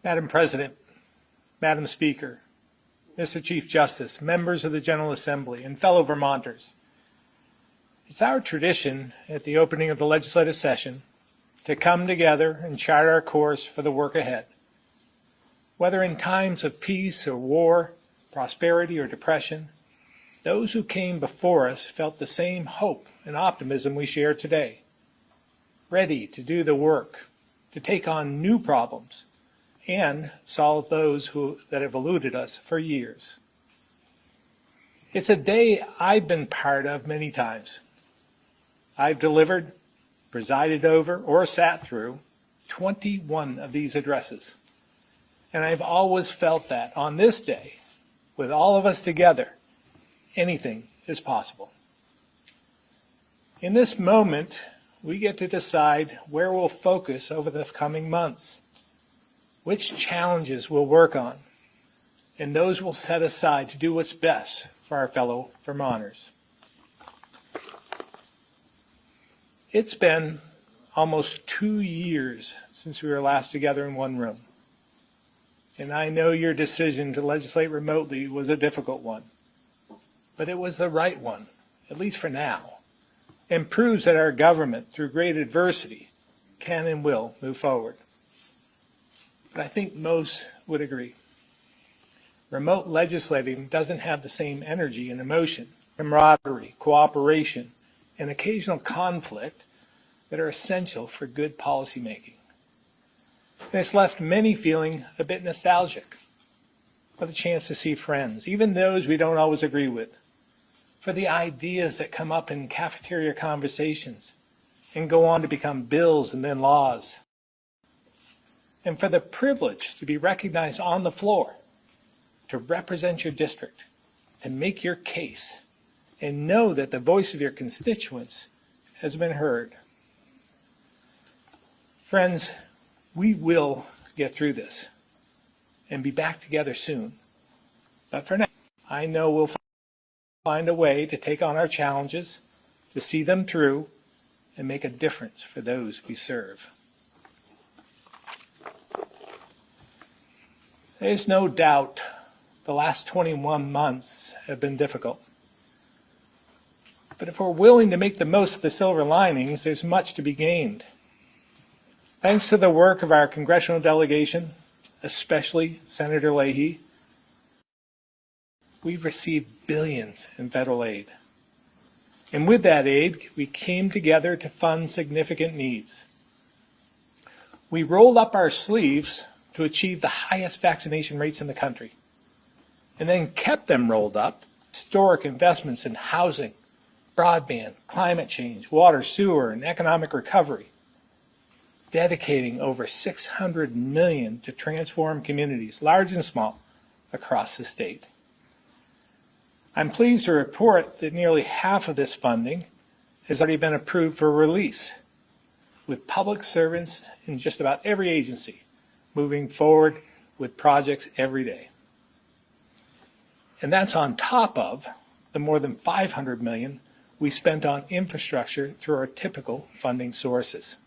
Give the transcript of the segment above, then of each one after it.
Madam President, Madam Speaker, Mr. Chief Justice, members of the General Assembly, and fellow Vermonters, it's our tradition at the opening of the legislative session to come together and chart our course for the work ahead. Whether in times of peace or war, prosperity or depression, those who came before us felt the same hope and optimism we share today, ready to do the work, to take on new problems, and solve those that have eluded us for years. It's a day I've been part of many times. I've delivered, presided over, or sat through 21 of these addresses. And I've always felt that on this day, with all of us together, anything is possible. In this moment, we get to decide where we'll focus over the coming months, which challenges we'll work on, and those we'll set aside to do what's best for our fellow Vermonters. It's been almost 2 years since we were last together in one room. And I know your decision to legislate remotely was a difficult one, but it was the right one, at least for now, and proves that our government, through great adversity, can and will move forward. But I think most would agree. Remote legislating doesn't have the same energy and emotion, camaraderie, cooperation, and occasional conflict that are essential for good policymaking. And it's left many feeling a bit nostalgic for the chance to see friends, even those we don't always agree with, for the ideas that come up in cafeteria conversations and go on to become bills and then laws, and for the privilege to be recognized on the floor, to represent your district, and make your case, and know that the voice of your constituents has been heard. Friends, we will get through this and be back together soon. But for now, I know we'll find a way to take on our challenges, to see them through, and make a difference for those we serve. There's no doubt the last 21 months have been difficult. But if we're willing to make the most of the silver linings, there's much to be gained. Thanks to the work of our congressional delegation, especially Senator Leahy, we've received billions in federal aid. And with that aid, we came together to fund significant needs. We rolled up our sleeves to achieve the highest vaccination rates in the country, and then kept them rolled up. Historic investments in housing, broadband, climate change, water, sewer, and economic recovery, dedicating over $600 million to transform communities, large and small, across the state. I'm pleased to report that nearly half of this funding has already been approved for release, with public servants in just about every agency moving forward with projects every day. And that's on top of the more than $500 million we spent on infrastructure through our typical funding sources.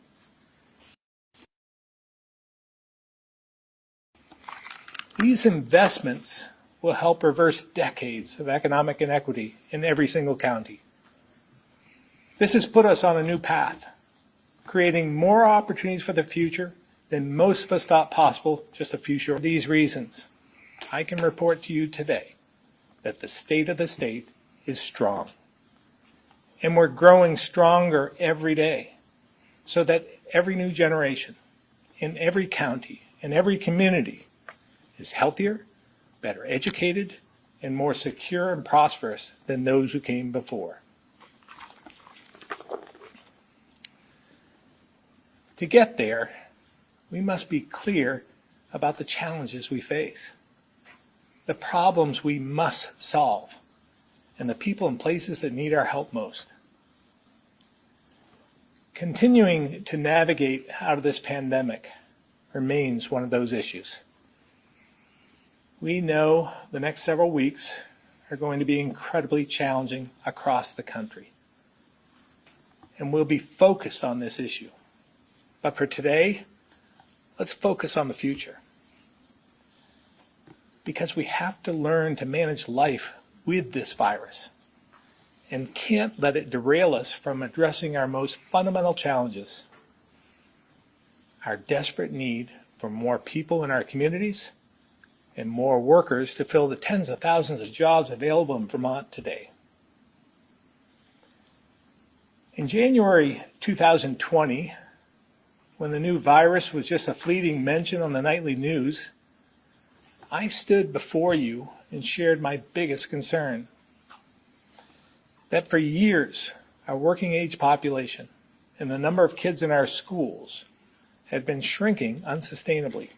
These investments will help reverse decades of economic inequity in every single county. This has put us on a new path, creating more opportunities for the future than most of us thought possible just a few short. For these reasons, I can report to you today that the state of the state is strong. And we're growing stronger every day, so that every new generation in every county and every community is healthier, better educated, and more secure and prosperous than those who came before. To get there, we must be clear about the challenges we face, the problems we must solve, and the people and places that need our help most. Continuing to navigate out of this pandemic remains one of those issues. We know the next several weeks are going to be incredibly challenging across the country, and we'll be focused on this issue. But for today, let's focus on the future. because we have to learn to manage life with this virus and can't let it derail us from addressing our most fundamental challenges: our desperate need for more people in our communities and more workers to fill the tens of thousands of jobs available in Vermont today. In January 2020, when the new virus was just a fleeting mention on the nightly news, I stood before you and shared my biggest concern: that for years our working age population and the number of kids in our schools had been shrinking unsustainably,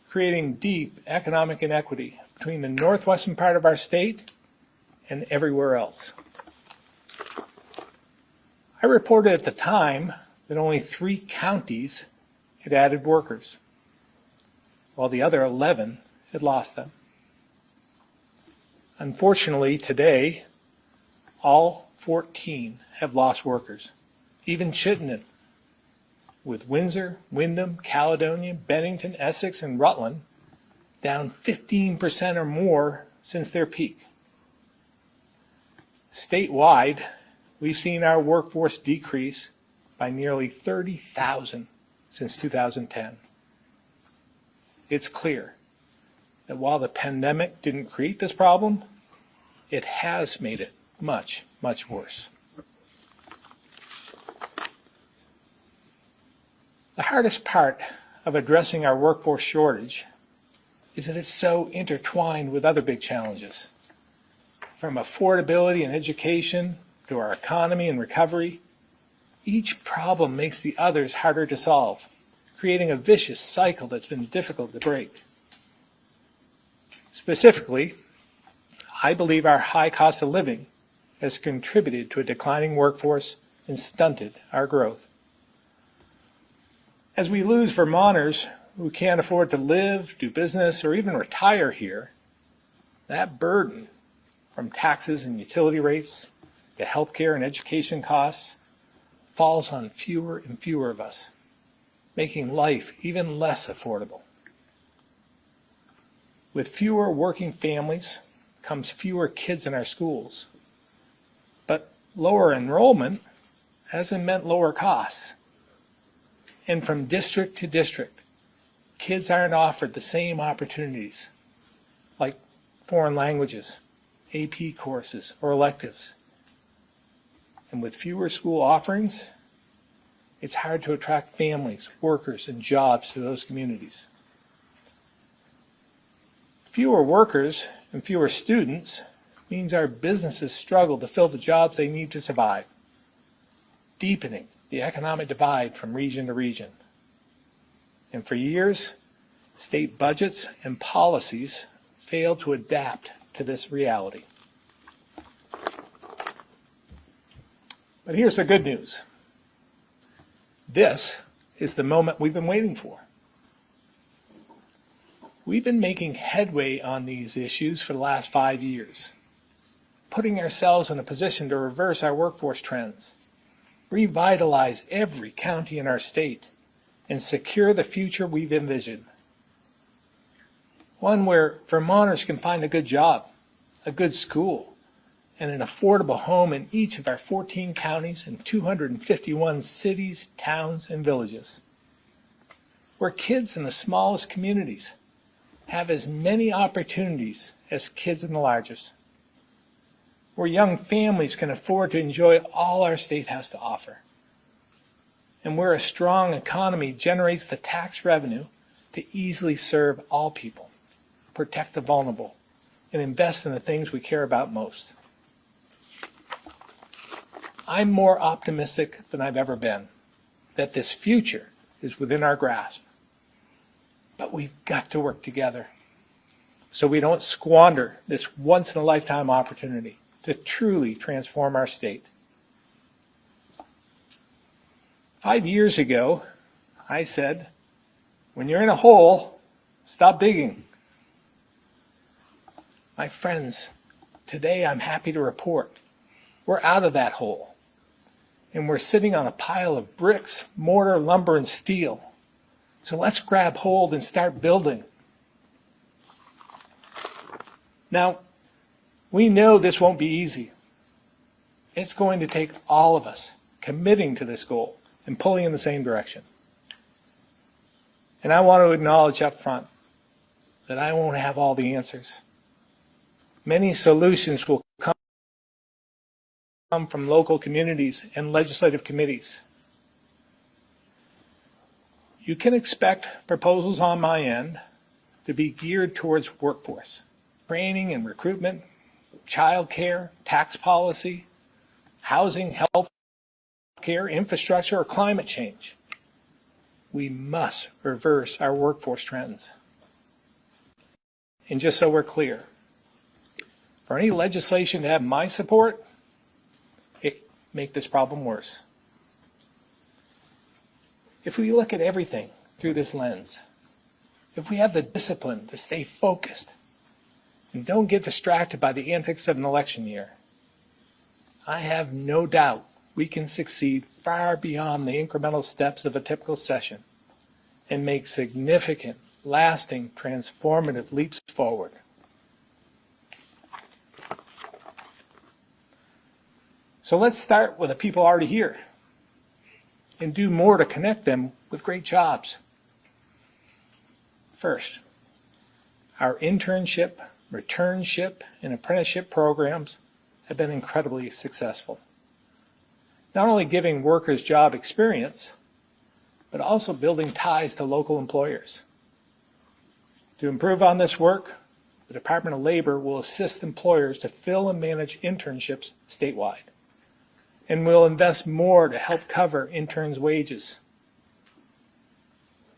creating deep economic inequity between the northwestern part of our state and everywhere else. I reported at the time that only 3 counties had added workers, while the other 11 had lost them. Unfortunately, today, all 14 have lost workers, even Chittenden, with Windsor, Windham, Caledonia, Bennington, Essex, and Rutland down 15% or more since their peak. Statewide, we've seen our workforce decrease by nearly 30,000 since 2010. It's clear that while the pandemic didn't create this problem, it has made it much, much worse. The hardest part of addressing our workforce shortage is that it's so intertwined with other big challenges. From affordability and education to our economy and recovery, each problem makes the others harder to solve, creating a vicious cycle that's been difficult to break. Specifically, I believe our high cost of living has contributed to a declining workforce and stunted our growth. As we lose Vermonters who can't afford to live, do business, or even retire here, that burden from taxes and utility rates to healthcare and education costs falls on fewer and fewer of us, making life even less affordable. With fewer working families comes fewer kids in our schools, but lower enrollment hasn't meant lower costs. And from district to district, kids aren't offered the same opportunities, like foreign languages, AP courses, or electives. And with fewer school offerings, it's hard to attract families, workers, and jobs to those communities. Fewer workers and fewer students means our businesses struggle to fill the jobs they need to survive, deepening the economic divide from region to region. And for years, state budgets and policies failed to adapt to this reality. But here's the good news. This is the moment we've been waiting for. We've been making headway on these issues for the last 5 years, putting ourselves in a position to reverse our workforce trends, revitalize every county in our state, and secure the future we've envisioned. One where Vermonters can find a good job, a good school, and an affordable home in each of our 14 counties and 251 cities, towns, and villages. Where kids in the smallest communities have as many opportunities as kids in the largest. Where young families can afford to enjoy all our state has to offer. And where a strong economy generates the tax revenue to easily serve all people, protect the vulnerable, and invest in the things we care about most. I'm more optimistic than I've ever been that this future is within our grasp. But we've got to work together so we don't squander this once-in-a-lifetime opportunity to truly transform our state. 5 years ago, I said, when you're in a hole, stop digging. My friends, today I'm happy to report we're out of that hole, and we're sitting on a pile of bricks, mortar, lumber, and steel. So let's grab hold and start building. Now, we know this won't be easy. It's going to take all of us committing to this goal and pulling in the same direction. And I want to acknowledge up front that I won't have all the answers. Many solutions will come from local communities and legislative committees. You can expect proposals on my end to be geared towards workforce, training and recruitment, child care, tax policy, housing, health care, infrastructure, or climate change. We must reverse our workforce trends. And just so we're clear, for any legislation to have my support, it make this problem worse. If we look at everything through this lens, if we have the discipline to stay focused and don't get distracted by the antics of an election year, I have no doubt we can succeed far beyond the incremental steps of a typical session and make significant, lasting, transformative leaps forward. So let's start with the people already here and do more to connect them with great jobs. First, our internship, returnship, and apprenticeship programs have been incredibly successful. Not only giving workers job experience, but also building ties to local employers. To improve on this work, the Department of Labor will assist employers to fill and manage internships statewide, and will invest more to help cover interns' wages.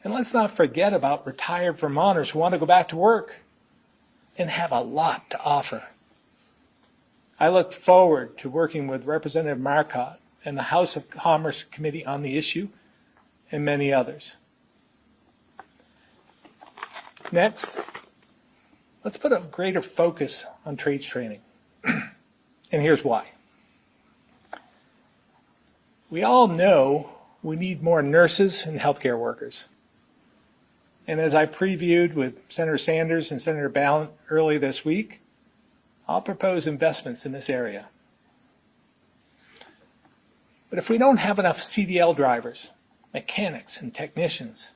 And let's not forget about retired Vermonters who want to go back to work and have a lot to offer. I look forward to working with Representative Marcotte and the House of Commerce Committee on the issue, and many others. Next, let's put a greater focus on trades training. And here's why. We all know we need more nurses and healthcare workers. And as I previewed with Senator Sanders and Senator Ballant early this week, I'll propose investments in this area. But if we don't have enough CDL drivers, mechanics, and technicians,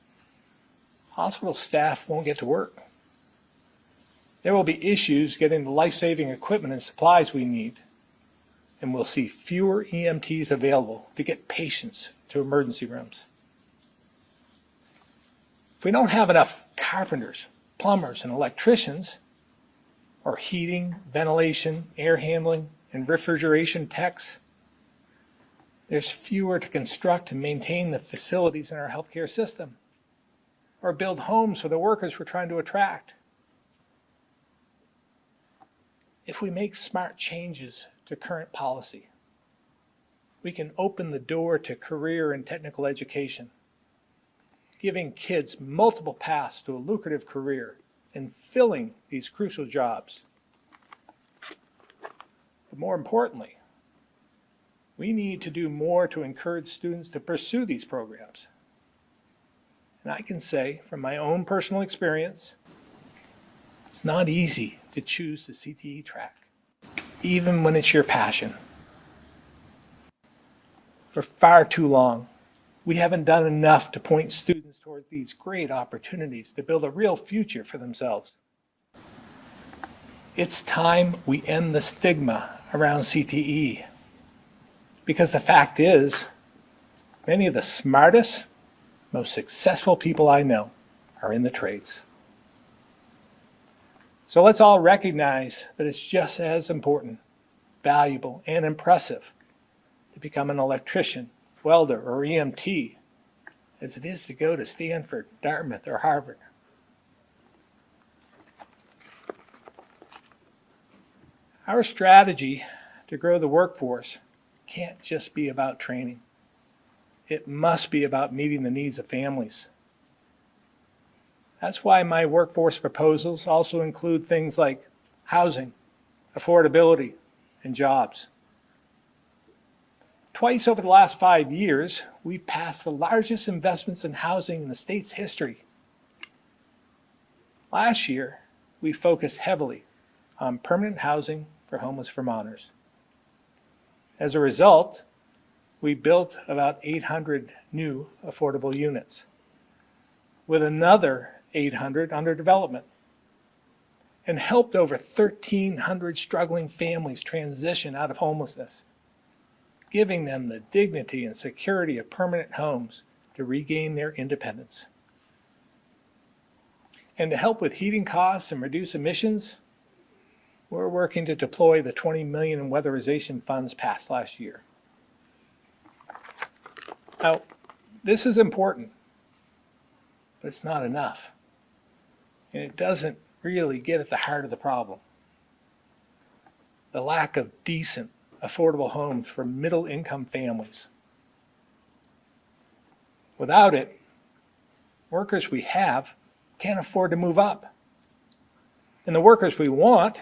hospital staff won't get to work. There will be issues getting the life-saving equipment and supplies we need, and we'll see fewer EMTs available to get patients to emergency rooms. If we don't have enough carpenters, plumbers, and electricians, or heating, ventilation, air handling, and refrigeration techs, there's fewer to construct and maintain the facilities in our healthcare system, or build homes for the workers we're trying to attract. If we make smart changes to current policy, we can open the door to career and technical education, giving kids multiple paths to a lucrative career and filling these crucial jobs. But more importantly, we need to do more to encourage students to pursue these programs. And I can say from my own personal experience, it's not easy to choose the CTE track, even when it's your passion. For far too long, we haven't done enough to point students toward these great opportunities to build a real future for themselves. It's time we end the stigma around CTE. Because the fact is, many of the smartest, most successful people I know are in the trades. So let's all recognize that it's just as important, valuable, and impressive to become an electrician, welder, or EMT as it is to go to Stanford, Dartmouth, or Harvard. Our strategy to grow the workforce can't just be about training. It must be about meeting the needs of families. That's why my workforce proposals also include things like housing, affordability, and jobs. Twice over the last 5 years, we passed the largest investments in housing in the state's history. Last year, we focused heavily on permanent housing for homeless Vermonters. As a result, we built about 800 new affordable units, with another 800 under development, and helped over 1,300 struggling families transition out of homelessness, giving them the dignity and security of permanent homes to regain their independence. And to help with heating costs and reduce emissions, we're working to deploy the $20 million in weatherization funds passed last year. Now, this is important, but it's not enough. And it doesn't really get at the heart of the problem. The lack of decent, affordable homes for middle-income families. Without it, workers we have can't afford to move up. And the workers we want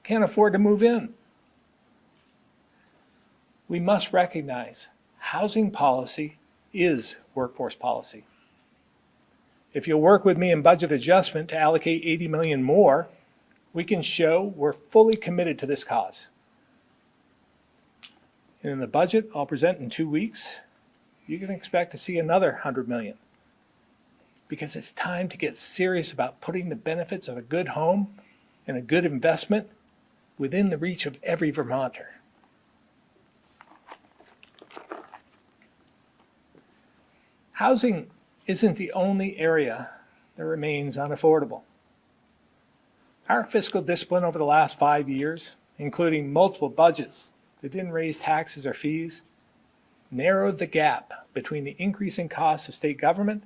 can't afford to move in. We must recognize housing policy is workforce policy. If you'll work with me in budget adjustment to allocate $80 million more, we can show we're fully committed to this cause. And in the budget I'll present in 2 weeks, you can expect to see another $100 million. Because it's time to get serious about putting the benefits of a good home and a good investment within the reach of every Vermonter. Housing isn't the only area that remains unaffordable. Our fiscal discipline over the last 5 years, including multiple budgets that didn't raise taxes or fees, narrowed the gap between the increasing costs of state government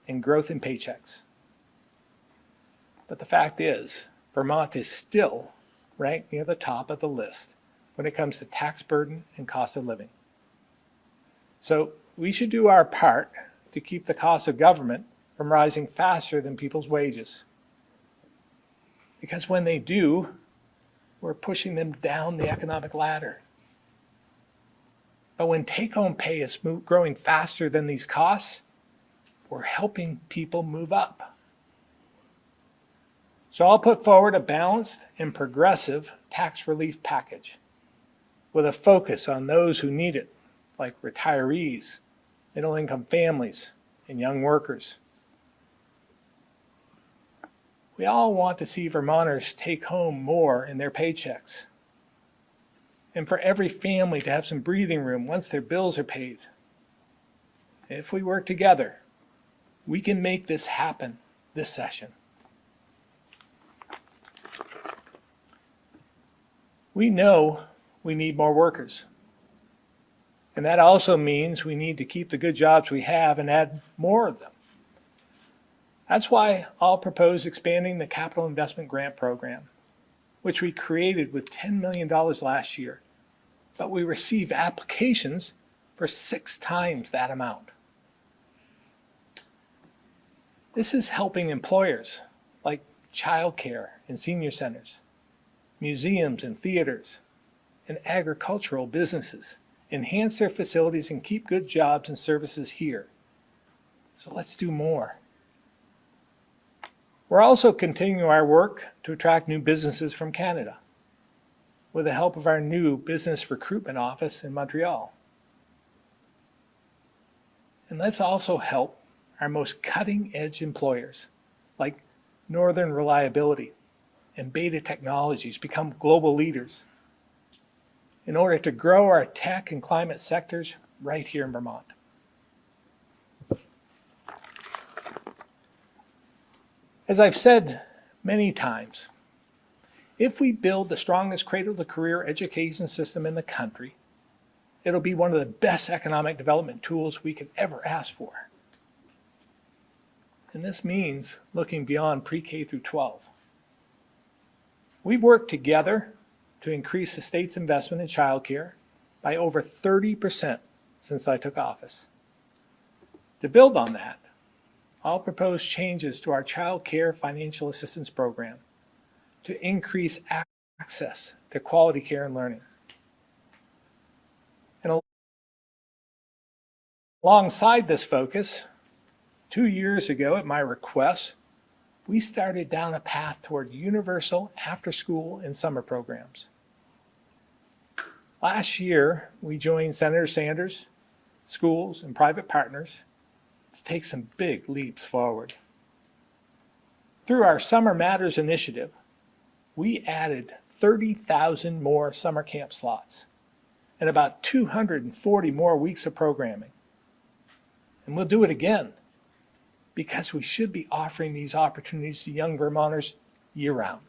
and growth in paychecks. But the fact is, Vermont is still ranked near the top of the list when it comes to tax burden and cost of living. So we should do our part to keep the cost of government from rising faster than people's wages. Because when they do, we're pushing them down the economic ladder. But when take-home pay is growing faster than these costs, we're helping people move up. So I'll put forward a balanced and progressive tax relief package with a focus on those who need it, like retirees, middle-income families, and young workers. We all want to see Vermonters take home more in their paychecks, and for every family to have some breathing room once their bills are paid. If we work together, we can make this happen this session. We know we need more workers. And that also means we need to keep the good jobs we have and add more of them. That's why I'll propose expanding the Capital Investment Grant Program, which we created with $10 million last year, but we receive applications for 6 times that amount. This is helping employers like childcare and senior centers, museums and theaters, and agricultural businesses enhance their facilities and keep good jobs and services here. So let's do more. We're also continuing our work to attract new businesses from Canada with the help of our new business recruitment office in Montreal. And let's also help our most cutting-edge employers like Northern Reliability and Beta Technologies become global leaders in order to grow our tech and climate sectors right here in Vermont. As I've said many times, if we build the strongest cradle-to-career education system in the country, it'll be one of the best economic development tools we could ever ask for. And this means looking beyond pre-K through 12. We've worked together to increase the state's investment in childcare by over 30% since I took office. To build on that, I'll propose changes to our child care financial assistance program to increase access to quality care and learning. And alongside this focus, 2 years ago at my request, we started down a path toward universal after-school and summer programs. Last year, we joined Senator Sanders, schools, and private partners to take some big leaps forward. Through our Summer Matters initiative, we added 30,000 more summer camp slots and about 240 more weeks of programming. And we'll do it again because we should be offering these opportunities to young Vermonters year-round.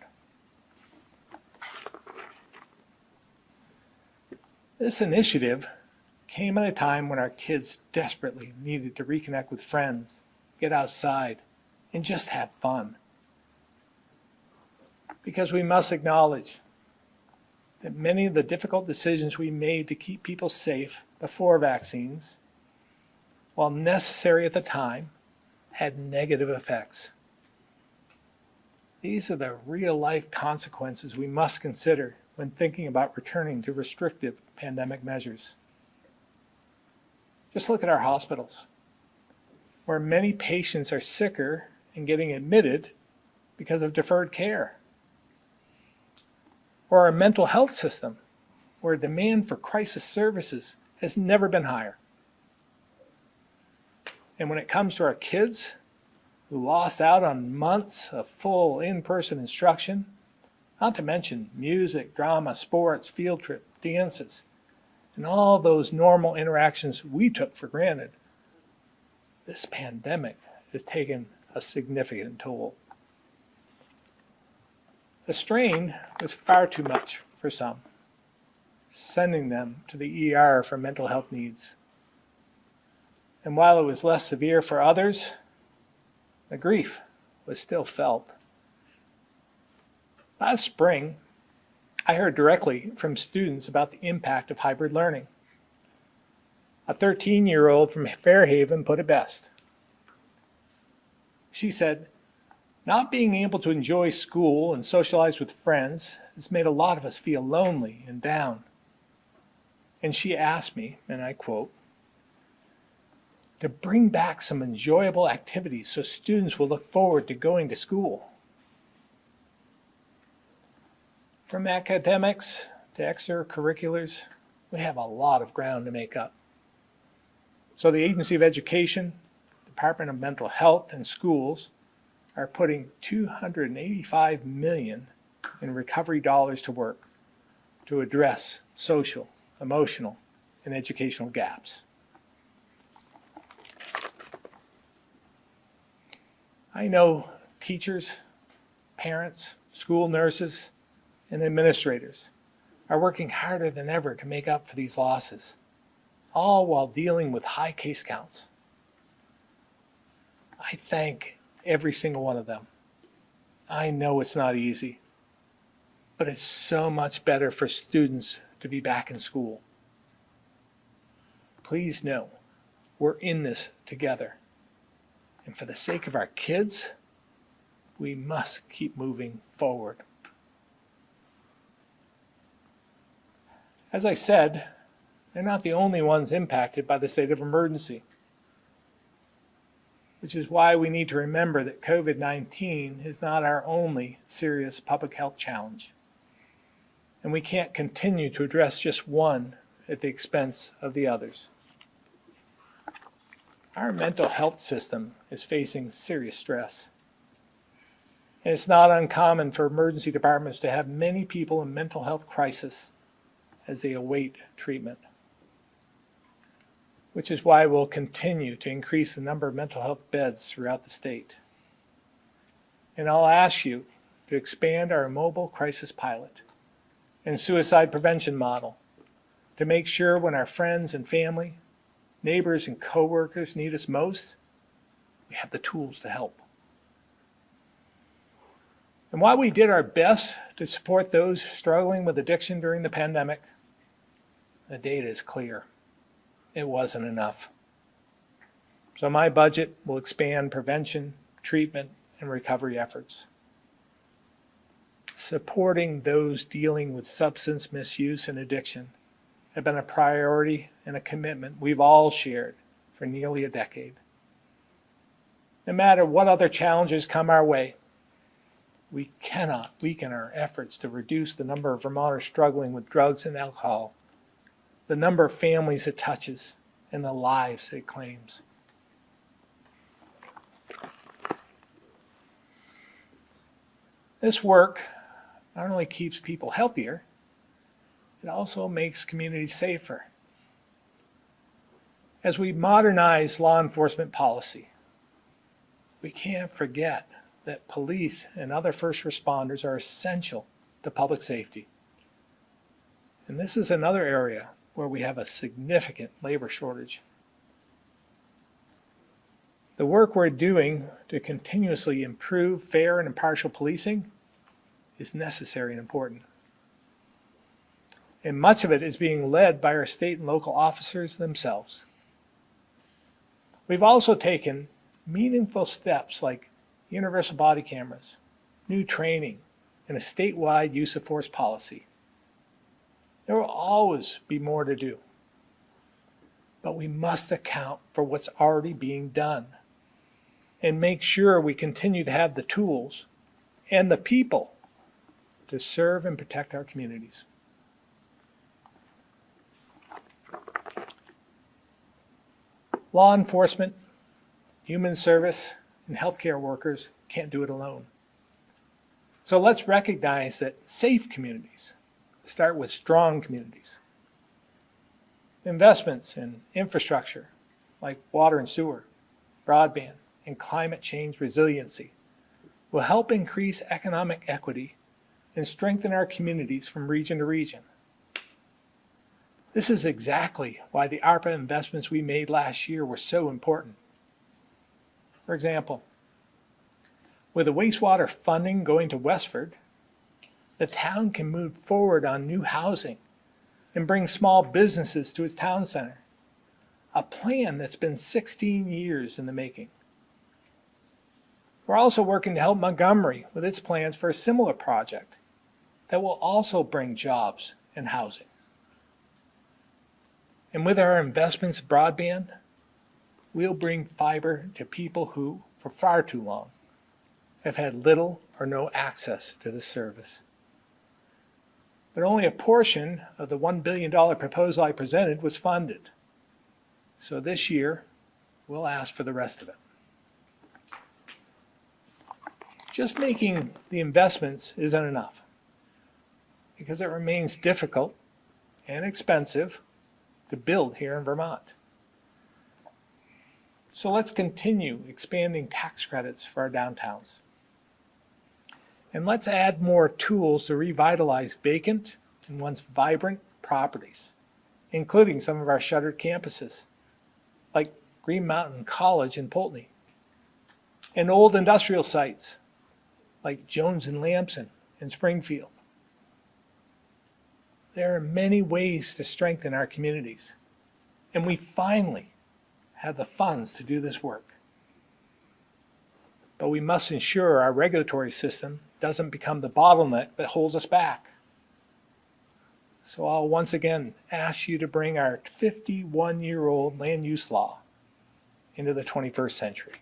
This initiative came at a time when our kids desperately needed to reconnect with friends, get outside, and just have fun. Because we must acknowledge that many of the difficult decisions we made to keep people safe before vaccines, while necessary at the time, had negative effects. These are the real-life consequences we must consider when thinking about returning to restrictive pandemic measures. Just look at our hospitals, where many patients are sicker and getting admitted because of deferred care. Or our mental health system, where demand for crisis services has never been higher. And when it comes to our kids who lost out on months of full in-person instruction, not to mention music, drama, sports, field trip, dances, and all those normal interactions we took for granted, this pandemic has taken a significant toll. The strain was far too much for some, sending them to the ER for mental health needs. And while it was less severe for others, the grief was still felt. Last spring, I heard directly from students about the impact of hybrid learning. A 13-year-old from Fairhaven put it best. She said, "Not being able to enjoy school and socialize with friends has made a lot of us feel lonely and down." And she asked me, and I quote, "to bring back some enjoyable activities so students will look forward to going to school." From academics to extracurriculars, we have a lot of ground to make up. So the Agency of Education, Department of Mental Health, and schools are putting $285 million in recovery dollars to work to address social, emotional, and educational gaps. I know teachers, parents, school nurses, and administrators are working harder than ever to make up for these losses, all while dealing with high case counts. I thank every single one of them. I know it's not easy, but it's so much better for students to be back in school. Please know, we're in this together. And for the sake of our kids, we must keep moving forward. As I said, they're not the only ones impacted by the state of emergency, which is why we need to remember that COVID-19 is not our only serious public health challenge. And we can't continue to address just one at the expense of the others. Our mental health system is facing serious stress. And it's not uncommon for emergency departments to have many people in mental health crisis as they await treatment, which is why we'll continue to increase the number of mental health beds throughout the state. And I'll ask you to expand our mobile crisis pilot and suicide prevention model to make sure when our friends and family, neighbors and coworkers need us most, we have the tools to help. And while we did our best to support those struggling with addiction during the pandemic, the data is clear. It wasn't enough. So my budget will expand prevention, treatment, and recovery efforts. Supporting those dealing with substance misuse and addiction have been a priority and a commitment we've all shared for nearly a decade. No matter what other challenges come our way, we cannot weaken our efforts to reduce the number of Vermonters struggling with drugs and alcohol, the number of families it touches, and the lives it claims. This work not only keeps people healthier, it also makes communities safer. As we modernize law enforcement policy, we can't forget that police and other first responders are essential to public safety. And this is another area where we have a significant labor shortage. The work we're doing to continuously improve fair and impartial policing is necessary and important. And much of it is being led by our state and local officers themselves. We've also taken meaningful steps like universal body cameras, new training, and a statewide use of force policy. There will always be more to do, but we must account for what's already being done and make sure we continue to have the tools and the people to serve and protect our communities. Law enforcement, human service, and healthcare workers can't do it alone. So let's recognize that safe communities start with strong communities. Investments in infrastructure like water and sewer, broadband, and climate change resiliency will help increase economic equity and strengthen our communities from region to region. This is exactly why the ARPA investments we made last year were so important. For example, with the wastewater funding going to Westford, the town can move forward on new housing and bring small businesses to its town center, a plan that's been 16 years in the making. We're also working to help Montgomery with its plans for a similar project that will also bring jobs and housing. And with our investments in broadband, we'll bring fiber to people who, for far too long, have had little or no access to this service. But only a portion of the $1 billion proposal I presented was funded. So this year, we'll ask for the rest of it. Just making the investments isn't enough, because it remains difficult and expensive to build here in Vermont. So let's continue expanding tax credits for our downtowns. And let's add more tools to revitalize vacant and once vibrant properties, including some of our shuttered campuses, like Green Mountain College in Poultney, and old industrial sites, like Jones and Lamson in Springfield. There are many ways to strengthen our communities, and we finally have the funds to do this work. But we must ensure our regulatory system doesn't become the bottleneck that holds us back. So I'll once again ask you to bring our 51-year-old land use law into the 21st century.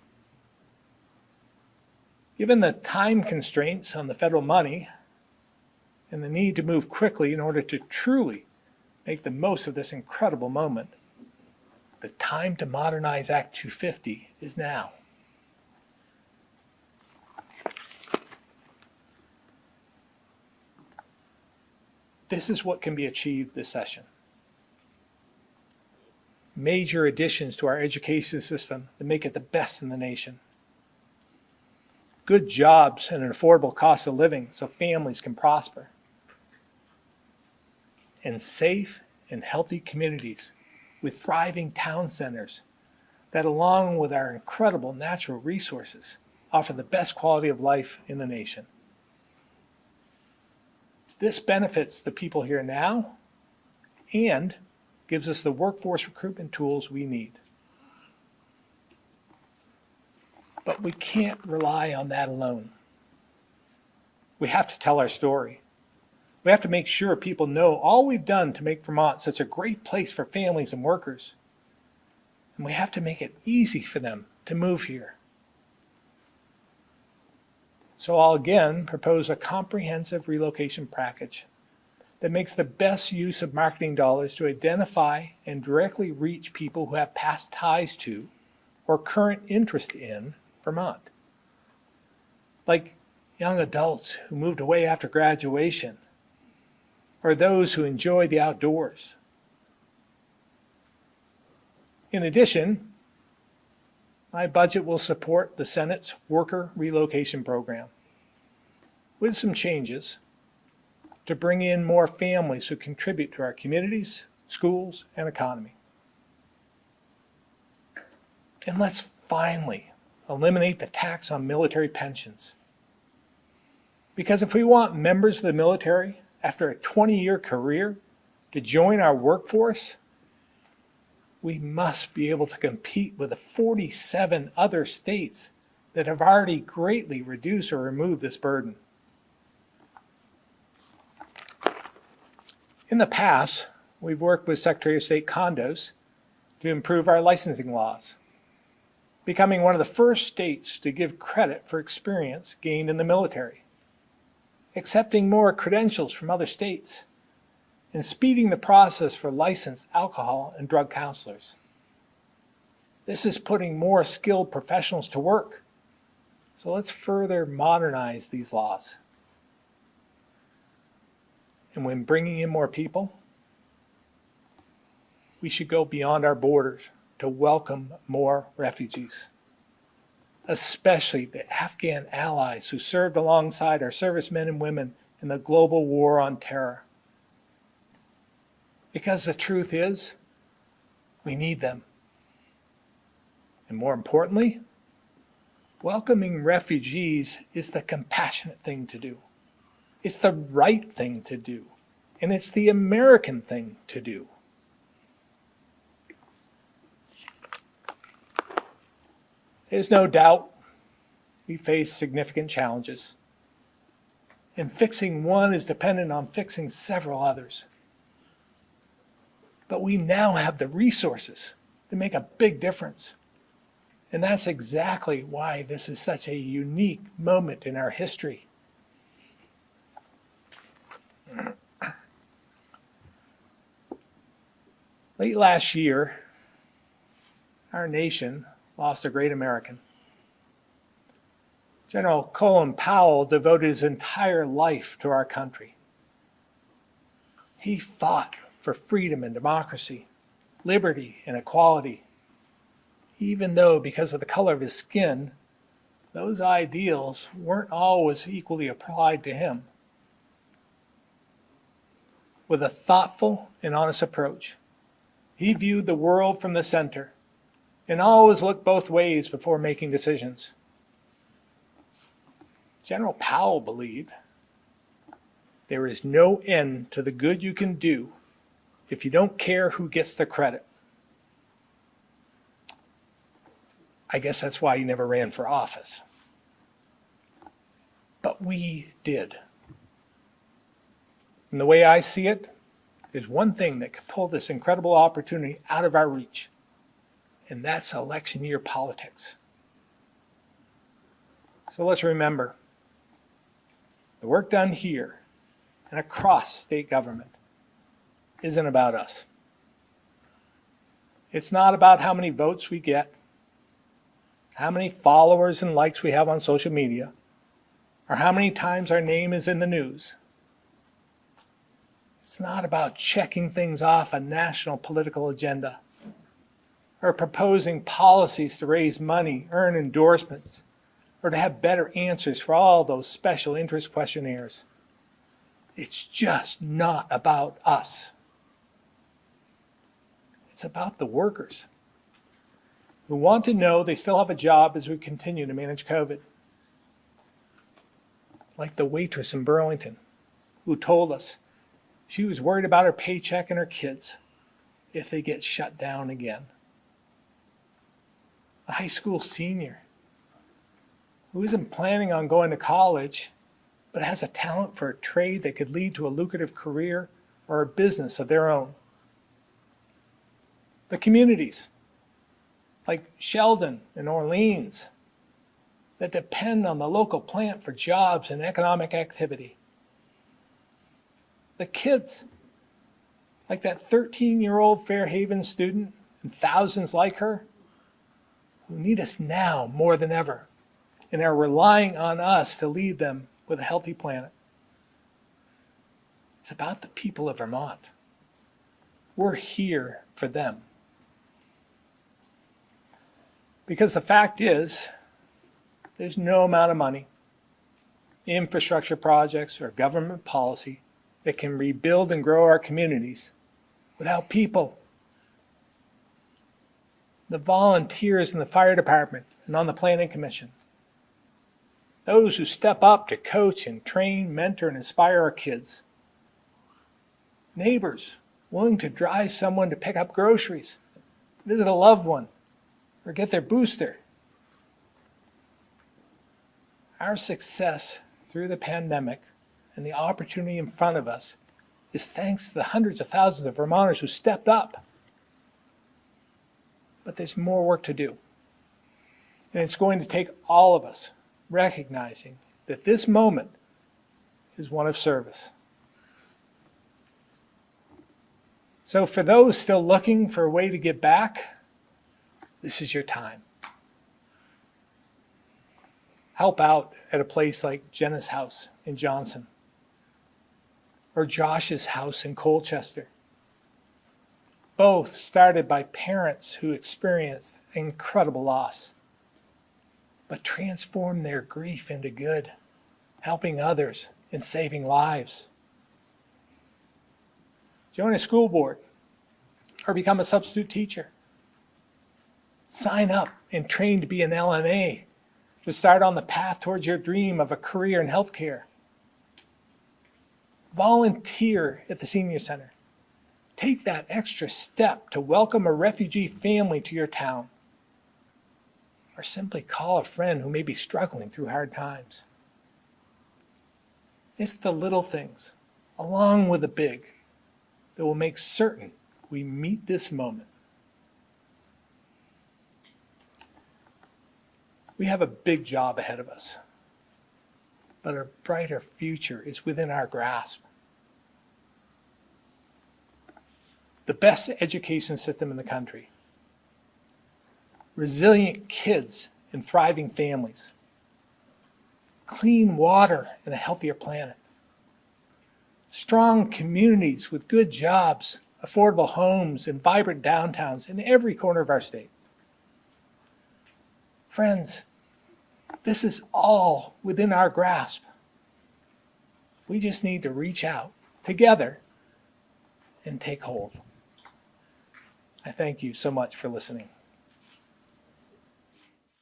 Given the time constraints on the federal money and the need to move quickly in order to truly make the most of this incredible moment, the time to modernize Act 250 is now. This is what can be achieved this session. Major additions to our education system that make it the best in the nation. Good jobs and an affordable cost of living so families can prosper. And safe and healthy communities with thriving town centers that, along with our incredible natural resources, offer the best quality of life in the nation. This benefits the people here now and gives us the workforce recruitment tools we need. But we can't rely on that alone. We have to tell our story. We have to make sure people know all we've done to make Vermont such a great place for families and workers. And we have to make it easy for them to move here. So I'll again propose a comprehensive relocation package that makes the best use of marketing dollars to identify and directly reach people who have past ties to or current interest in Vermont. Like young adults who moved away after graduation, or those who enjoy the outdoors. In addition, my budget will support the Senate's worker relocation program with some changes to bring in more families who contribute to our communities, schools, and economy. And let's finally eliminate the tax on military pensions. Because if we want members of the military after a 20-year career to join our workforce, we must be able to compete with the 47 other states that have already greatly reduced or removed this burden. In the past, we've worked with Secretary of State condos to improve our licensing laws, becoming one of the first states to give credit for experience gained in the military, accepting more credentials from other states, and speeding the process for licensed alcohol and drug counselors. This is putting more skilled professionals to work. So let's further modernize these laws. And when bringing in more people, we should go beyond our borders to welcome more refugees, especially the Afghan allies who served alongside our servicemen and women in the global war on terror. Because the truth is, we need them. And more importantly, welcoming refugees is the compassionate thing to do. It's the right thing to do. And it's the American thing to do. There's no doubt we face significant challenges. And fixing one is dependent on fixing several others. But we now have the resources to make a big difference. And that's exactly why this is such a unique moment in our history. Late last year, our nation lost a great American. General Colin Powell devoted his entire life to our country. He fought for freedom and democracy, liberty and equality, even though because of the color of his skin, those ideals weren't always equally applied to him. With a thoughtful and honest approach, he viewed the world from the center and always looked both ways before making decisions. General Powell believed there is no end to the good you can do if you don't care who gets the credit. I guess that's why he never ran for office. But we did. And the way I see it, there's one thing that could pull this incredible opportunity out of our reach, and that's election year politics. So let's remember, the work done here and across state government isn't about us. It's not about how many votes we get, how many followers and likes we have on social media, or how many times our name is in the news. It's not about checking things off a national political agenda or proposing policies to raise money, earn endorsements, or to have better answers for all those special interest questionnaires. It's just not about us. It's about the workers who want to know they still have a job as we continue to manage COVID. Like the waitress in Burlington who told us she was worried about her paycheck and her kids if they get shut down again. A high school senior who isn't planning on going to college but has a talent for a trade that could lead to a lucrative career or a business of their own. The communities like Sheldon and Orleans that depend on the local plant for jobs and economic activity. The kids, like that 13-year-old Fairhaven student and thousands like her, who need us now more than ever and are relying on us to lead them with a healthy planet. It's about the people of Vermont. We're here for them. Because the fact is, there's no amount of money, infrastructure projects, or government policy that can rebuild and grow our communities without people. The volunteers in the fire department and on the planning commission. Those who step up to coach and train, mentor, and inspire our kids. Neighbors willing to drive someone to pick up groceries, visit a loved one, or get their booster. Our success through the pandemic and the opportunity in front of us is thanks to the hundreds of thousands of Vermonters who stepped up. But there's more work to do. And it's going to take all of us recognizing that this moment is one of service. So for those still looking for a way to give back, this is your time. Help out at a place like Jenna's house in Johnson, or Josh's house in Colchester. Both started by parents who experienced incredible loss, but transformed their grief into good, helping others and saving lives. Join a school board or become a substitute teacher. Sign up and train to be an LNA to start on the path towards your dream of a career in healthcare. Volunteer at the senior center. Take that extra step to welcome a refugee family to your town. Or simply call a friend who may be struggling through hard times. It's the little things, along with the big, that will make certain we meet this moment. We have a big job ahead of us, but a brighter future is within our grasp. The best education system in the country, resilient kids and thriving families, clean water and a healthier planet, strong communities with good jobs, affordable homes, and vibrant downtowns in every corner of our state. Friends, this is all within our grasp. We just need to reach out together and take hold. I thank you so much for listening.